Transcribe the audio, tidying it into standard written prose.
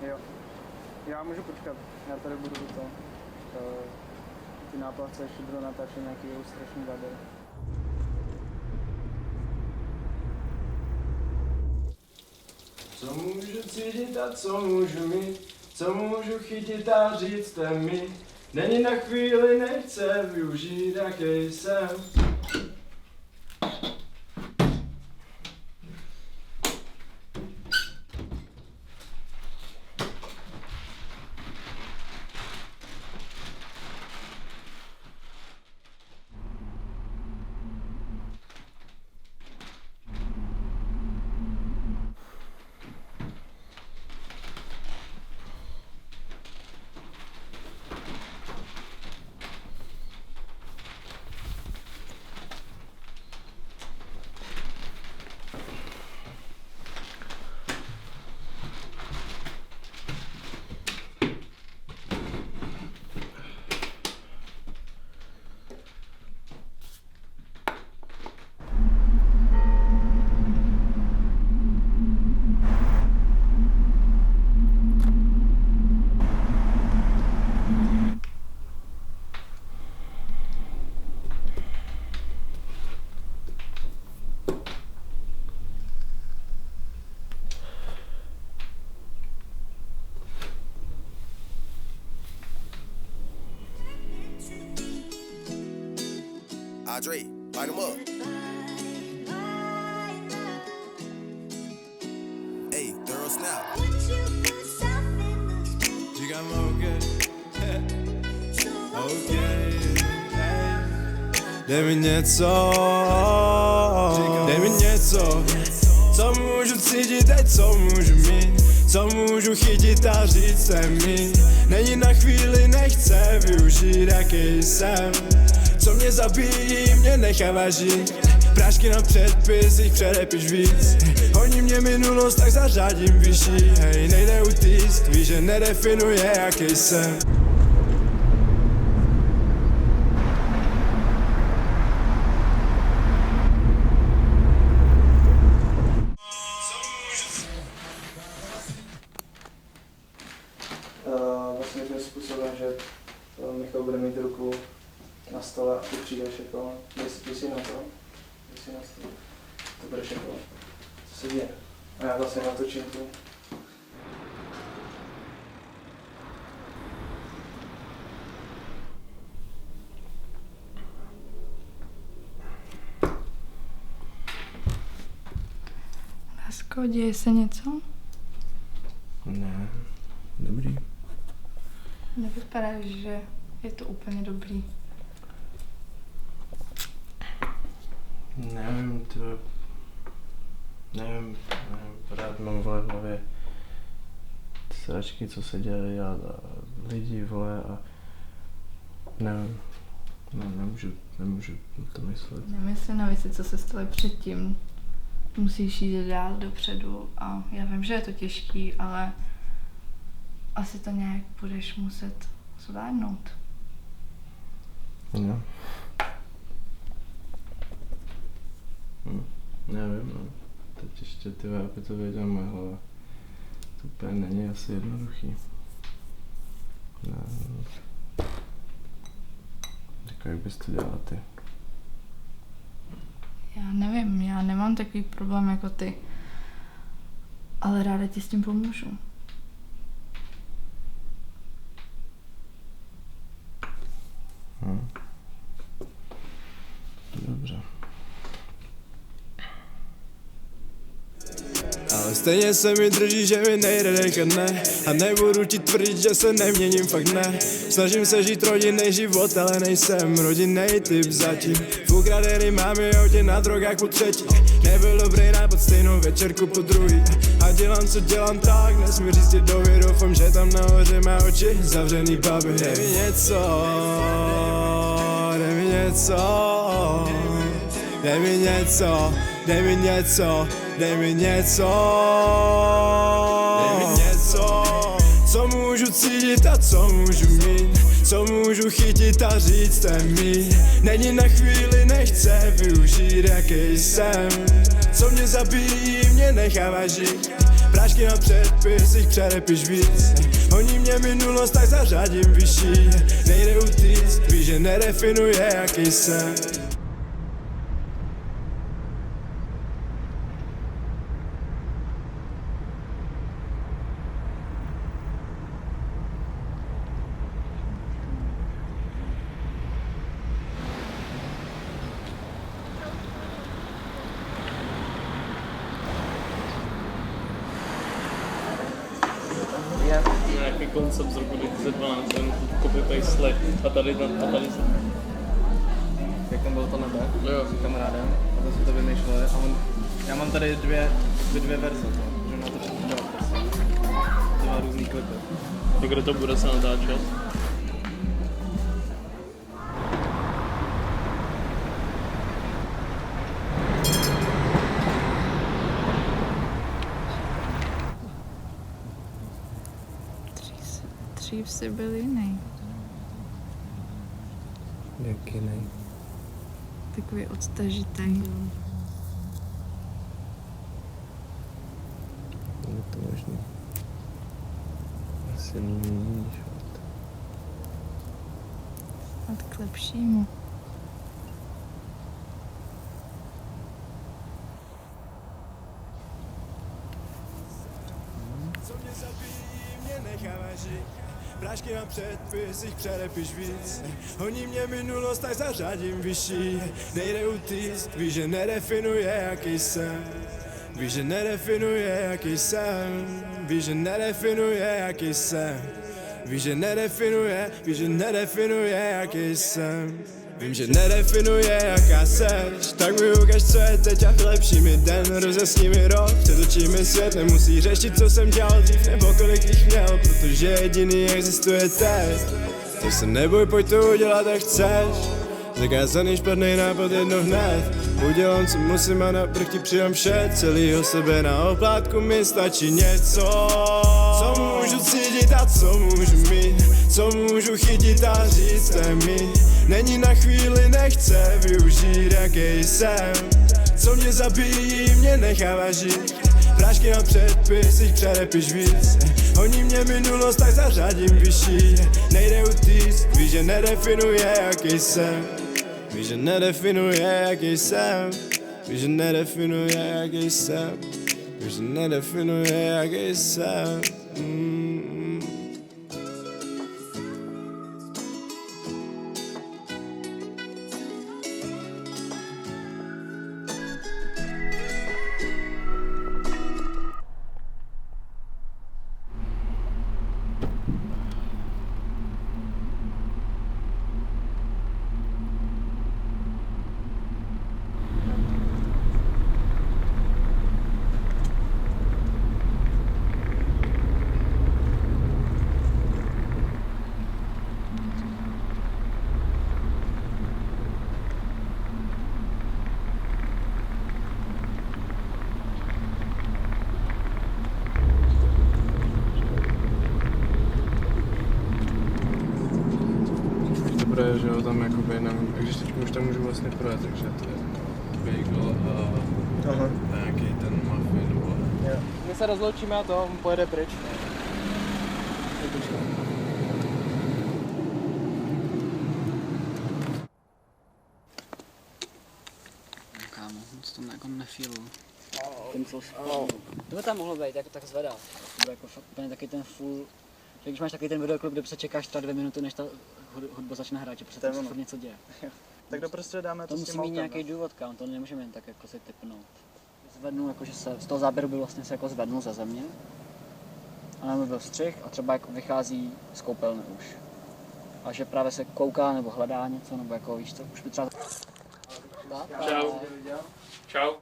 Jo. Já můžu počkat, já tady budu to. Ty náplavce ještě budou natáčet nějaký ilustrační záběr. Co můžu cítit a co můžu mít, co můžu chytit a říct mi. Není na chvíli, nechce využít, jaký jsem. Audrey, light him up. Hey, thorough snap. You got my okay. Okay. Dej mi něco, co můžu cítit, teď co můžu mít, co můžu chytit a říct mi. Není na chvíli, nechce využít, jaký jsem. Co mě zabíjí, mě nechává žít. Prášky na předpis, jich předepiš víc. Honí mě minulost, tak zařádím vyšší. Hej, nejde utíct, víš, že nedefinuje, jaký jsem. Vlastně tím způsobem, že Michal bude mít ruku na stole a ty přijdeš jako, ty jsi na to, to budeš jako, co se děje. A já vlastně natočím tu. Lásko, děje se něco? Ne, dobrý. Nevypadáš, že je to úplně dobrý. Nevím, nevím, pořád mám vole v hlavě sračky, co se dělají a lidi, vole, a nevím, nemůžu to myslet. Nemyslím na věci, co se staly předtím. Musíš jít dál dopředu a já vím, že je to těžký, ale asi to nějak budeš muset zvládnout. No. Nevím, no. Teď ještě ty aby to věděla moje hlava. To úplně není asi jednoduchý. No. Jako jak bys to dělala ty? Já nevím, já nemám takový problém jako ty, ale ráda ti s tím pomůžu. Dobře. Ale stejně se mi drží, že mi nejde dechat, ne. A nebudu ti tvrdit, že se neměním, fakt ne. Snažím se žít rodinný život, ale nejsem rodinný typ zatím. V ukradený máme autě na drogách po třetí. Nebyl dobrý nápad stejnou večerku po druhý. A dělám, co dělám, tak nesmí říct ti dověd. Doufám, že tam nahoře má oči zavřený baby. Dej mi něco, dej mi něco, dej mi něco, dej mi něco, dej mi něco, dej mi něco, co můžu cítit a co můžu mít, co můžu chytit a říct mi. Není na chvíli, nechce využít, jaký jsem. Co mě zabíjí, mě nechává žít. Prášky na předpisích přelepíš víc. Honí mě minulost, tak zařadím vyšší. Nejde utíct, víš, že nedefinuje, jaký jsem. Nějaký koncept z roku 2012, ten copy-paste a tady se... Jak tam bylo to nebe? Jo. S kamarádem. A to jsme to vymýšleli. A já mám tady dvě verze toho. Že na to všechno dělat prostě. Dva různý klipy. A kde to bude se natáčet? Dřív jsi byl jiný. Jak jiný? Takový odtažitý. Je to možný. Asi není život. A k lepšímu. Co mě zabíjí, mě nechává žít. Prášky na předpisích přelepíš víc. Honí mě minulost, tak zařadím vyšší. Nejde utíct, víš, že nedefinuje, jaký jsem. Víš, že nedefinuje, jaký jsem. Víš, že nedefinuje, jaký jsem. Víš, že nedefinuje, víš, že nedefinuje, jaký jsem. Vím, že nedefinuje, jaká seš. Tak mi ukaž, co je teď a vylepší mi den. Rozjasní mi rok, před očími svět. Nemusí řešit, co jsem dělal dřív nebo kolik jich měl, protože jediný existuje teď. To se neboj, pojď to udělat, jak chceš. Zakázaný špatný nápad jedno hned. Udělám, co musím a na prch ti přidám vše. Celýho sebe na oplátku mi stačí něco. Co můžu cítit a co můžu mít. Co můžu chytit a říct mi. Není na chvíli, nechce využít, jaký jsem. Co mě zabíjí, mě nechává žít. Prášky na předpisích přelepíš víc. Honí mě minulost, tak zařadím vyšší. Nejde utíct, víš, že nedefinuje, jaký jsem. Víš, že nedefinuje, jaký jsem. Víš, že nedefinuje, jaký jsem. Víš, že nedefinuje, jaký jsem. Dobré, že jo, tam jakoby, nevím, když teď už tam můžu vlastně projet, takže to je bagel a nějaký ten muffin, nebo... My se rozloučíme a to, on pojede pryč. Kámo, moc to jako nefílu. To by tam mohlo být, jako tak zvedá. To bude jako fakt úplně taky ten full, že když máš takový ten videoklip, kde se čekáš třeba 2 minuty, než ta hudba začne hrát, že prostě tam se furt něco děje. Tak doprostřed dáme To musí mít nějaký důvod, kámo, to nemůžeme jen tak jako si tipnout. Zvednu, jakože se z toho záběru by vlastně se jako zvednul ze země. A nám byl střih a třeba jako vychází z koupelny už. A že právě se kouká nebo hledá něco, nebo jako víš co, už by třeba... Čau. Čau.